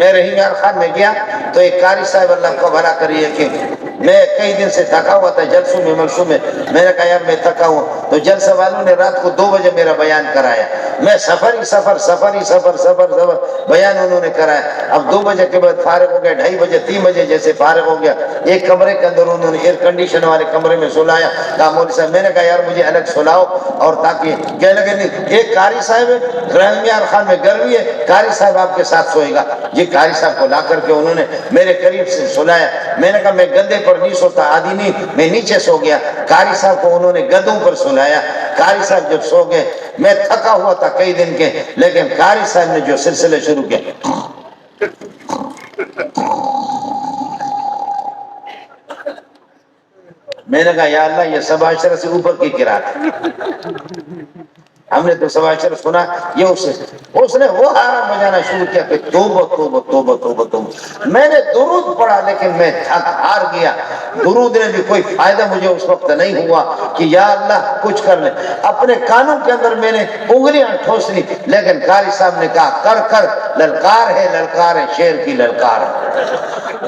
میں رحیم یار خان میں گیا تو ایک قاری صاحب اللہ کو بھلا کریے کہ میں کئی دن سے تھکا ہوا تھا جلسوں میں ملسوں میں، میں نے کہا یار میں تھکا ہوں، تو جلسہ والوں نے رات کو 2 بجے میرا بیان کرایا، میں سفر بیان انہوں نے کرایا، اب 2 بجے کے بعد فارغ ہو گیا، 2:30 بجے 3 بجے جیسے فارغ ہو گیا، ایک کمرے کے اندر انہوں نے ایئر کنڈیشن والے کمرے میں سلایا، کہا مولوی صاحب، میں نے کہا یار مجھے الگ سلاؤ، اور تاکہ کہنے لگے نہیں ایک قاری صاحب ہے رحیم یار خان میں گرمی ہے، قاری صاحب آپ کے ساتھ سوئے گا، جی قاری صاحب کو لا کر کے انہوں نے میرے قریب سے سلایا، میں نے کہا میں گدے پر نہیں سوتا، آدھی نہیں میں نیچے سو گیا، قاری صاحب کو انہوں نے گدوں پر سلایا، قاری صاحب جب سو گئے، میں تھکا ہوا تھا کئی دن کے، لیکن قاری صاحب نے جو سلسلے شروع کیا، میں نے کہا یا اللہ یہ سبع عشرہ سے اوپر کی قرات ہے، ہم نے تو سبع عشرہ سنا، یہ اس نے وہ حرام بجانا شروع کیا کہ توبہ توبہ توبہ توبہ توبہ، میں نے درود پڑھا لیکن میں تھک ہار گیا، درود نے بھی کوئی فائدہ مجھے اس وقت نہیں ہوا کہ یا اللہ کچھ کر لے، اپنے کانوں کے اندر میں نے انگلیاں ٹھوس لی، لیکن قاری صاحب نے کہا کر کر، للکار ہے شیر کی للکار ہے،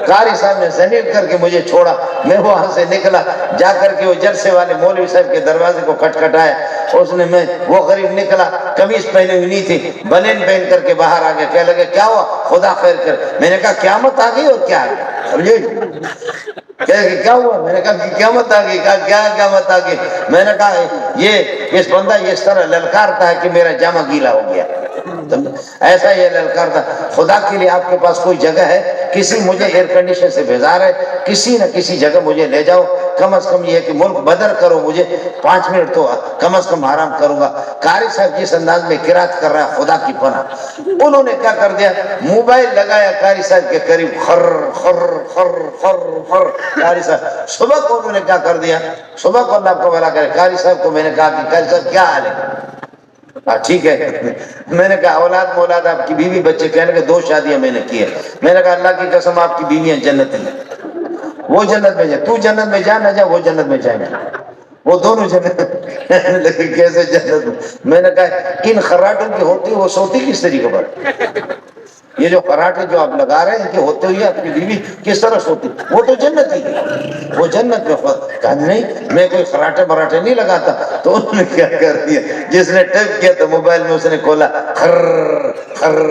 قاری صاحب نے زنیل کر کے مجھے چھوڑا، میں وہاں سے نکلا، جا کر کے وہ جلسے والے مولوی صاحب کے دروازے کو کھٹکھٹایا، اس نے میں وہ غریب نکلا، قمیض پہنے ہوئی نہیں تھی، بنین پہن کر کے باہر آ گیا، کہنے لگے کیا ہوا خدا خیر کر، میں نے کہا قیامت آ گئی اور کیا ہے، سمجھے کہ کیا ہوا، میں نے کہا کہ قیامت آ گئی، کہا کیا قیامت آ گئی، میں نے کہا یہ اس بندہ اس طرح للکارتا ہے کہ میرا جامع گیلا ہو گیا، ایسا یہ للکارتا، خدا کے لیے آپ کے پاس کوئی جگہ ہے، کسی مجھے ایئر کنڈیشن سے بیزار ہے، کسی نہ کسی جگہ مجھے لے جاؤ، کم از کم یہ ہے کہ ملک بدر کرو، مجھے 5 منٹ تو کم از کم آرام کروں گا، قاری صاحب جس انداز میں قرات کر رہا ہے خدا کی پناہ، انہوں نے کیا کر دیا، موبائل لگایا قاری صاحب کے قریب، خر خر خر خر خر، قاری صاحب صبح کو انہوں نے کیا کر دیا، صبح کو اللہ کو بھلا کرے، قاری صاحب کو میں نے کہا کہ قاری صاحب کیا حال ہے، ٹھیک ہے، میں نے کہا اولاد مولاد آپ کی بیوی بچے، کہنے کہ 2 شادیاں میں نے کی ہے، میں نے کہا اللہ کی قسم آپ کی بیویاں جنت میں، وہ جنت میں جائے، تو جنت میں جا نہ جا، وہ جنت میں جائے گا، وہ دونوں جنت میں، لیکن کیسے جنت میں نے کہا ان خراٹوں کی ہوتی وہ سوتی کس طریقے پر، یہ جو خراٹے جو آپ لگا رہے ہیں کہ ہوتے ہوئی آپ کی بیوی کس طرح سوتی، وہ تو جنت ہی ہے، وہ جنت میں، کہا نہیں میں کوئی خراٹے مراٹے نہیں لگاتا، تو انہوں نے کیا کر دیا، جس نے ٹیپ کیا تو موبائل میں اس نے کھولا، خر خر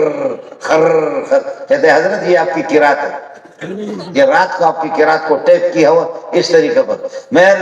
خر خر، کہتے ہیں حضرت یہ آپ کی قرات ہے، یہ رات کو آپ کی قرات کو ٹیپ کیا ہوا اس طریقے پر، میں